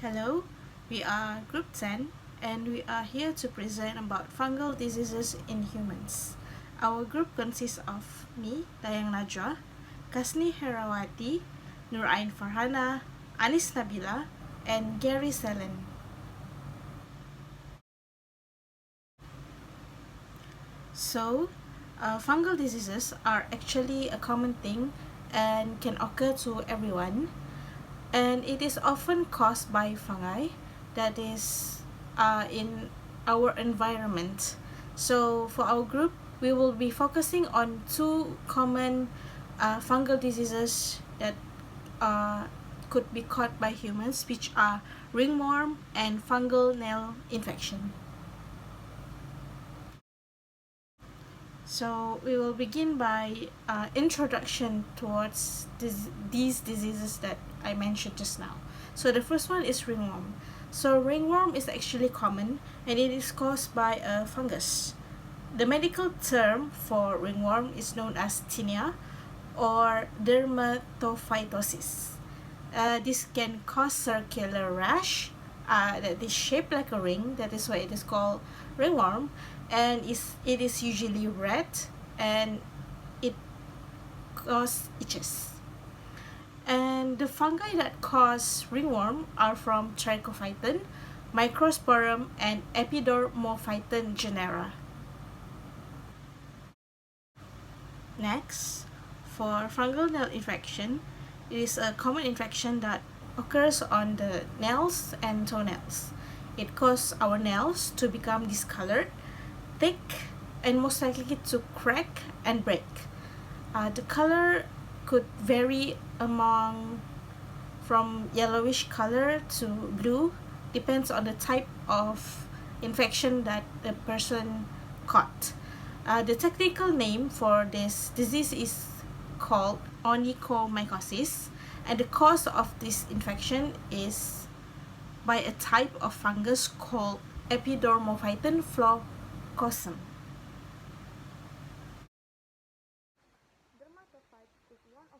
Hello, we are Group 10 and we are here to present about fungal diseases in humans. Our group consists of me, Dayang Najwa, Kasni Herawati, Farhana, Nabila, and Gery Celen. Fungal diseases are actually a common thing and can occur to everyone, and it is often caused by fungi that is in our environment. So for our group, we will be focusing on two common fungal diseases that uh, could be caught by humans, which are ringworm and fungal nail infection. So we will begin by introduction towards these diseases that I mentioned just now. So the first one is ringworm. So ringworm is actually common and it is caused by a fungus. The medical term for ringworm is known as tinea or dermatophytosis. This can cause circular rash that is shaped like a ring. That is why it is called ringworm, and it is usually red and it causes itches. And the fungi that cause ringworm are from Trichophyton, Microsporum, and Epidermophyton genera. Next, for fungal nail infection, it is a common infection that occurs on the nails and toenails. It causes our nails to become discolored, thick, and most likely to crack and break. The color could vary among from yellowish color to blue, depends on the type of infection that the person caught. The technical name for this disease is called onychomycosis, and the cause of this infection is by a type of fungus called Epidermophyton flocosum.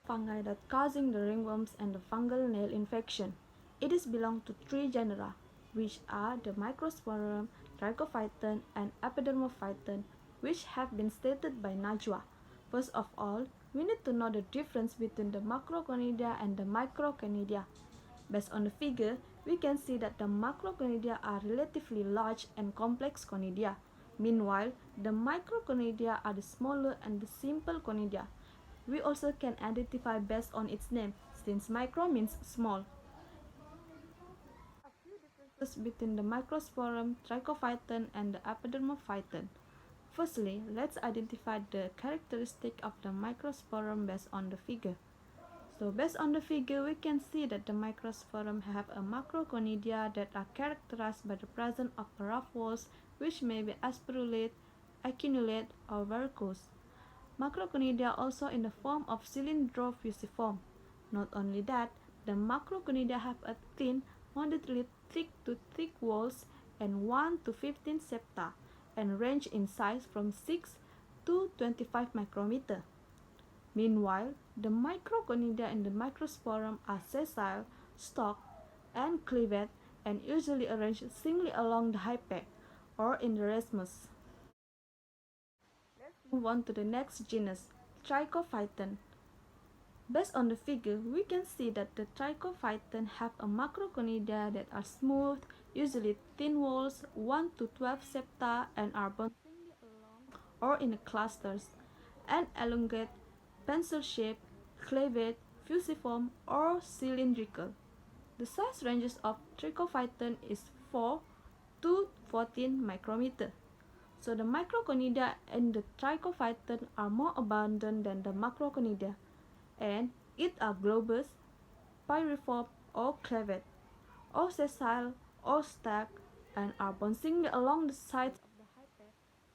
Fungi that causing the ringworms and the fungal nail infection. It is belong to three genera, which are the Microsporum, Trichophyton, and Epidermophyton, which have been stated by Najwa. First of all, we need to know the difference between the macroconidia and the microconidia. Based on the figure, we can see that the macroconidia are relatively large and complex conidia. Meanwhile, the microconidia are the smaller and the simple conidia. We also can identify based on its name, since micro means small. A few differences between the Microsporum, Trichophyton, and the Epidermophyton. Firstly, let's identify the characteristic of the Microsporum based on the figure. So based on the figure, we can see that the Microsporum have a macroconidia that are characterized by the presence of rough walls which may be aspirulate, acuminate, or verrucous. Macroconidia also in the form of cylindrofusiform. Not only that, the macroconidia have a thin, moderately thick to thick walls and 1 to 15 septa and range in size from 6 to 25 micrometer. Meanwhile, the microconidia in the microsporum are sessile, stalked, and cleaved and usually arranged singly along the hyphae or in the rhizomes. Move on to the next genus, Trichophyton. Based on the figure, we can see that the Trichophyton have a macroconidia that are smooth, usually thin walls, 1 to 12 septa, and are bound singly along or in clusters, and elongate, pencil-shaped, cleaved, fusiform, or cylindrical. The size ranges of Trichophyton is 4 to 14 micrometer. So the microconidia and the trichophyton are more abundant than the macroconidia, and it are globous, pyriform, or cleaved, or sessile, or stacked, and are bouncing along the sides of the hyphae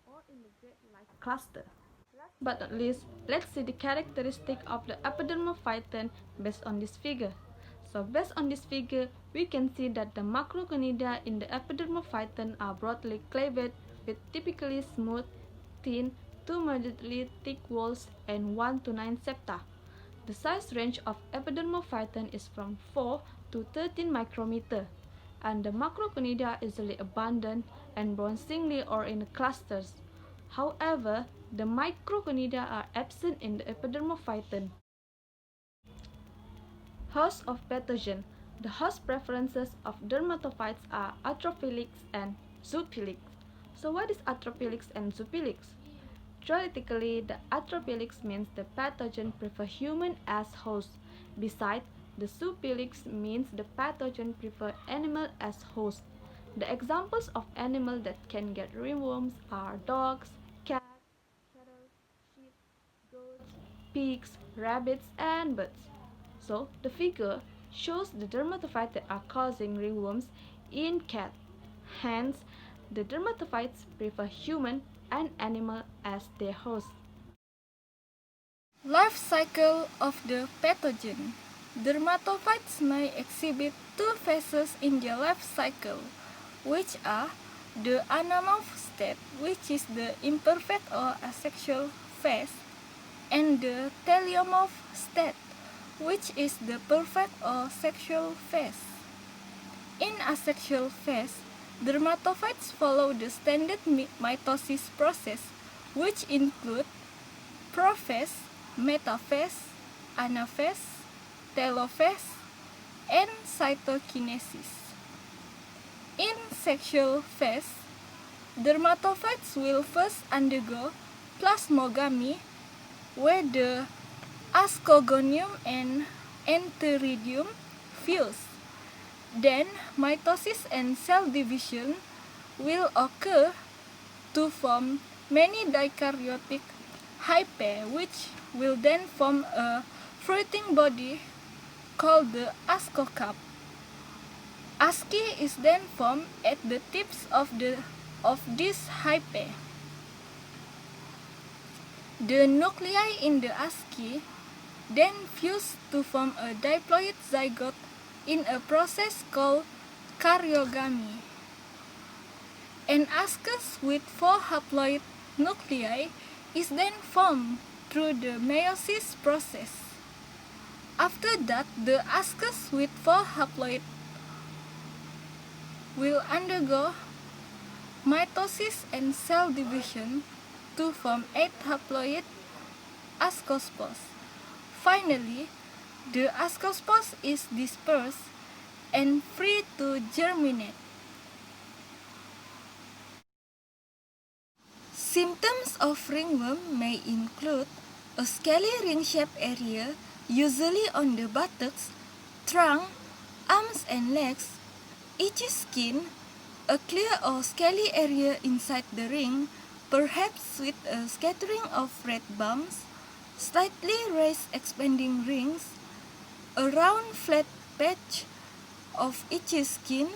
or in the grid-like cluster. Last but not least, let's see the characteristic of the epidermophyton based on this figure. So based on this figure, we can see that the macroconidia in the epidermophyton are broadly cleaved with typically smooth, thin to moderately thick walls and 1 to 9 septa. The size range of epidermophyton is from 4 to 13 micrometer. and the macroconidia easily abundant and born singly or in clusters. However, the microconidia are absent in the epidermophyton. Host of pathogen. The host preferences of dermatophytes are atrophilics and zoophilics. So what is atrophilics and zoophilics? Theoretically, the atrophilics means the pathogen prefer human as host. Besides, the zoophilics means the pathogen prefer animal as host. The examples of animals that can get ringworms are dogs, cats, cattle, sheep, goats, pigs, rabbits, and birds. So, the figure shows the dermatophytes that are causing ringworms in cat. Hence, the dermatophytes prefer human and animal as their host. Life cycle of the pathogen. Dermatophytes may exhibit two phases in their life cycle, which are the anamorph state, which is the imperfect or asexual phase, and the teleomorph state, which is the perfect or sexual phase. In asexual phase, dermatophytes follow the standard mitosis process, which include prophase, metaphase, anaphase, telophase, and cytokinesis. In sexual phase, dermatophytes will first undergo plasmogamy, where the ascogonium and enteridium fuse. Then, mitosis and cell division will occur to form many dikaryotic hypae, which will then form a fruiting body called the ascocarp. Asci is then formed at the tips of this hypae. The nuclei in the asci then fuse to form a diploid zygote in a process called karyogamy. An ascus with 4 haploid nuclei is then formed through the meiosis process. After that, the ascus with 4 haploid will undergo mitosis and cell division to form 8 haploid ascospores. Finally, the ascospores is dispersed and free to germinate. Symptoms of ringworm may include a scaly ring-shaped area, usually on the buttocks, trunk, arms and legs, itchy skin, a clear or scaly area inside the ring, perhaps with a scattering of red bumps, slightly raised expanding rings, a round flat patch of itchy skin,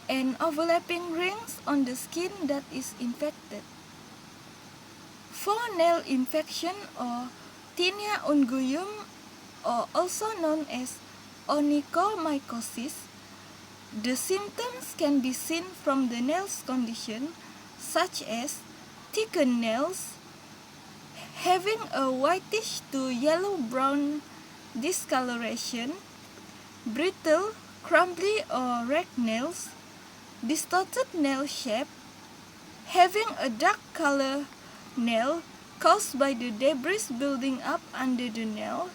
and overlapping rings on the skin that is infected. For nail infection or tinea unguium, or also known as onychomycosis, the symptoms can be seen from the nails condition, such as thickened nails, having a whitish to yellow-brown discoloration, brittle, crumbly or ragged nails, distorted nail shape, having a dark color nail caused by the debris building up under the nail,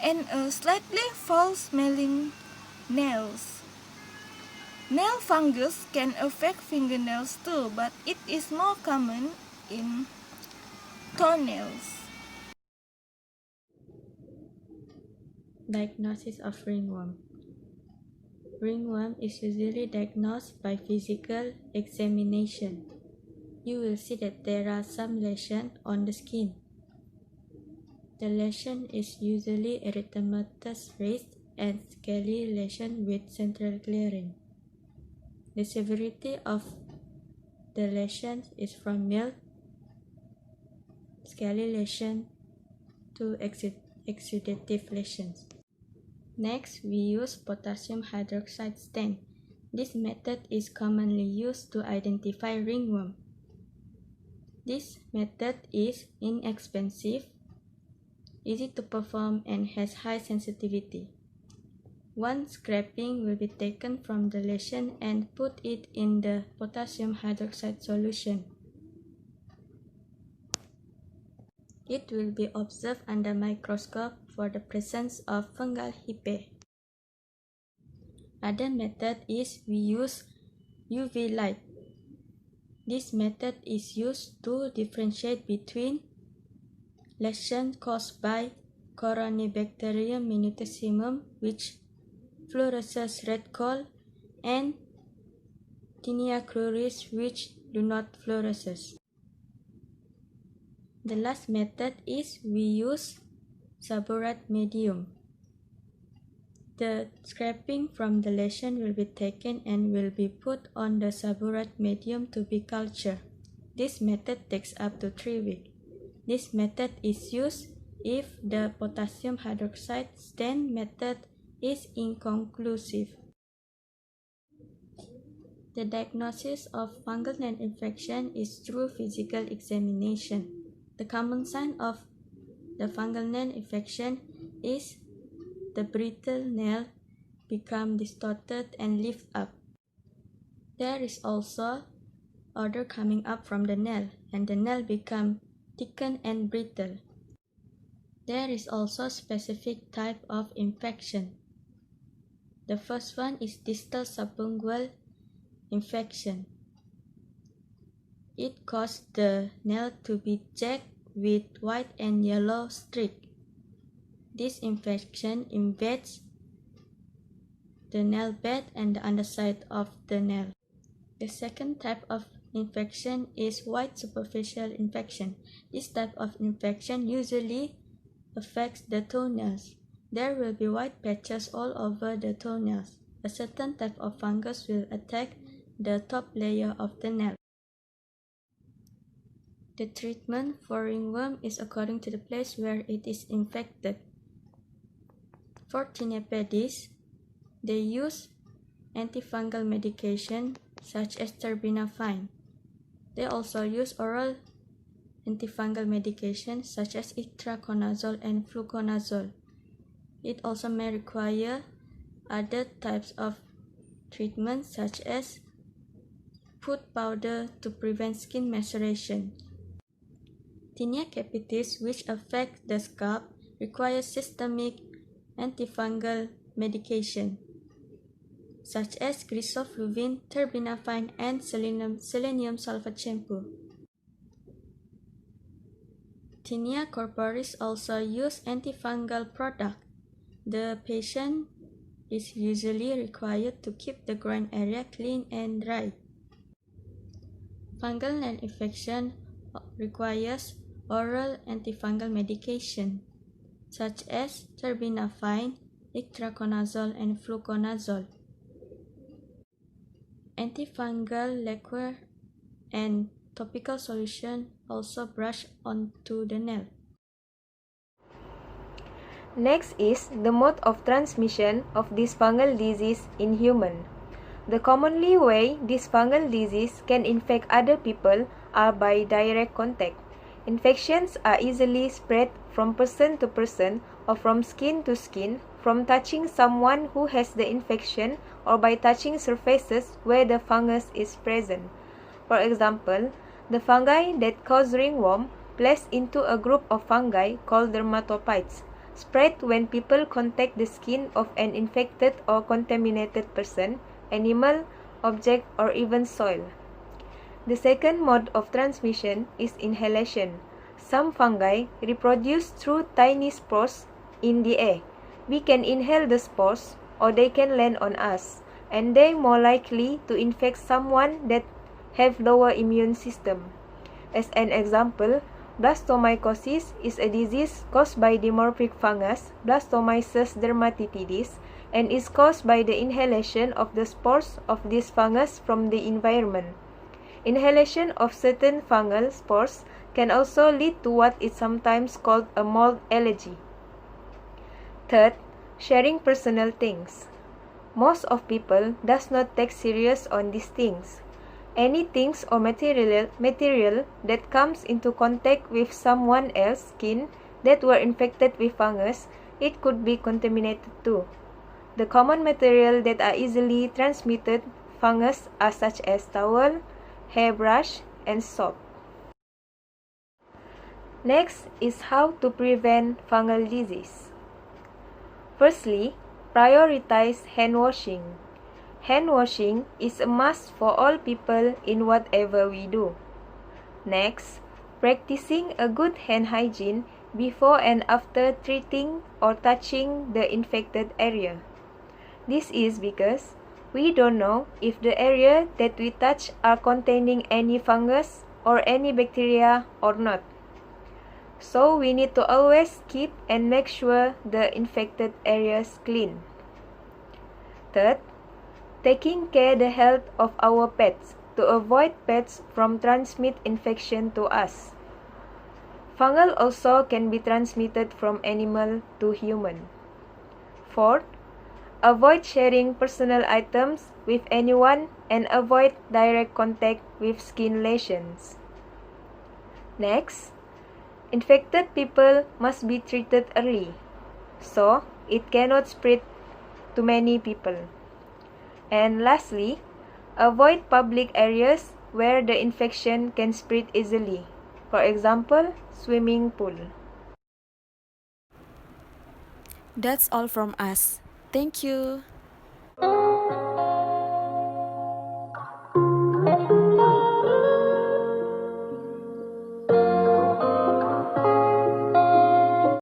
and a slightly foul-smelling nails. Nail fungus can affect fingernails too, but it is more common in toenails. Diagnosis of ringworm. Ringworm is usually diagnosed by physical examination. You will see that there are some lesions on the skin. The lesion is usually erythematous raised and scaly lesion with central clearing. The severity of the lesions is from mild scaly lesion to exudative lesions. Next, we use potassium hydroxide stain. This method is commonly used to identify ringworm. This method is inexpensive, easy to perform, and has high sensitivity. One scraping will be taken from the lesion and put it in the potassium hydroxide solution. It will be observed under microscope for the presence of fungal hyphae. Other method is we use UV light. This method is used to differentiate between lesions caused by Corynebacterium minutissimum, which fluoresces red coal, and Tinea cruris, which do not fluoresce. The last method is we use saborat medium. The scraping from the lesion will be taken and will be put on the saborat medium to be cultured. This method takes up to 3 weeks. This method is used if the potassium hydroxide stain method is inconclusive. The diagnosis of fungal nail infection is through physical examination. The common sign of the fungal nail infection is the brittle nail become distorted and lift up. There is also odor coming up from the nail, and the nail become thickened and brittle. There is also a specific type of infection. The first one is distal subungual infection. It causes the nail to be jagged with white and yellow streaks. This infection invades the nail bed and the underside of the nail. The second type of infection is white superficial infection. This type of infection usually affects the toenails. There will be white patches all over the toenails. A certain type of fungus will attack the top layer of the nail. The treatment for ringworm is according to the place where it is infected. For tinea pedis, they use antifungal medication such as terbinafine. They also use oral antifungal medication such as itraconazole and fluconazole. It also may require other types of treatment such as foot powder to prevent skin maceration. Tinea capitis, which affects the scalp, requires systemic antifungal medication such as crisofluvin, terbinafine, and selenium sulfate shampoo. Tinea corporis also use antifungal product. The patient is usually required to keep the groin area clean and dry. Fungal nail infection requires oral antifungal medication such as terbinafine, itraconazole, and fluconazole. Antifungal liqueur and topical solution also brush onto the nail. Next is the mode of transmission of this fungal disease in human. The commonly way this fungal disease can infect other people are by direct contact. Infections are easily spread from person to person or from skin to skin, from touching someone who has the infection or by touching surfaces where the fungus is present. For example, the fungi that cause ringworm placed into a group of fungi called dermatophytes spread when people contact the skin of an infected or contaminated person, animal, object, or even soil. The second mode of transmission is inhalation. Some fungi reproduce through tiny spores in the air. We can inhale the spores or they can land on us, and they are more likely to infect someone that have lower immune system. As an example, blastomycosis is a disease caused by dimorphic fungus Blastomyces dermatitidis and is caused by the inhalation of the spores of this fungus from the environment. Inhalation of certain fungal spores can also lead to what is sometimes called a mold allergy. Third, sharing personal things. Most of people does not take serious on these things. Any things or material that comes into contact with someone else's skin that were infected with fungus, it could be contaminated too. The common material that are easily transmitted fungus are such as towel, hairbrush, and soap. Next is how to prevent fungal disease. Firstly, prioritize hand washing. Hand washing is a must for all people in whatever we do. Next, practicing a good hand hygiene before and after treating or touching the infected area. This is because we don't know if the area that we touch are containing any fungus or any bacteria or not. So we need to always keep and make sure the infected areas clean. Third, taking care the health of our pets to avoid pets from transmit infection to us. Fungal also can be transmitted from animal to human. Fourth, avoid sharing personal items with anyone and avoid direct contact with skin lesions. Next, infected people must be treated early, so it cannot spread to many people. And lastly, avoid public areas where the infection can spread easily. For example, swimming pool. That's all from us. Thank you.